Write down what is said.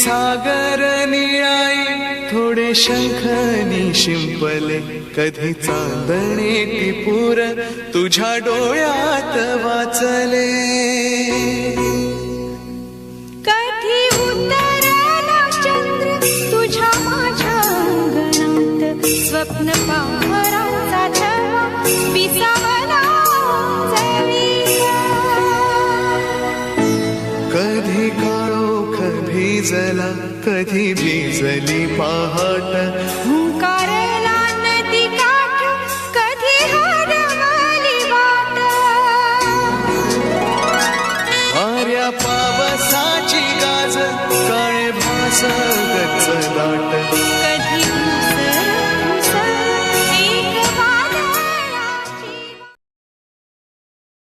सागर निळाई थोडे शंखनी शिंपले कधी चांदणे टिपूर तुझ्या डोळ्यात वाचले कधी उतरला चंद्र तुझ्या माझ्या अंगणात स्वप्न पाहराचा छवा पिसावला कधी काळोख भिजला कधी भिजली पहाट हुंकारला नदी काठ कधी हरवली वाट वाऱ्या पावसाची गाज काळे भास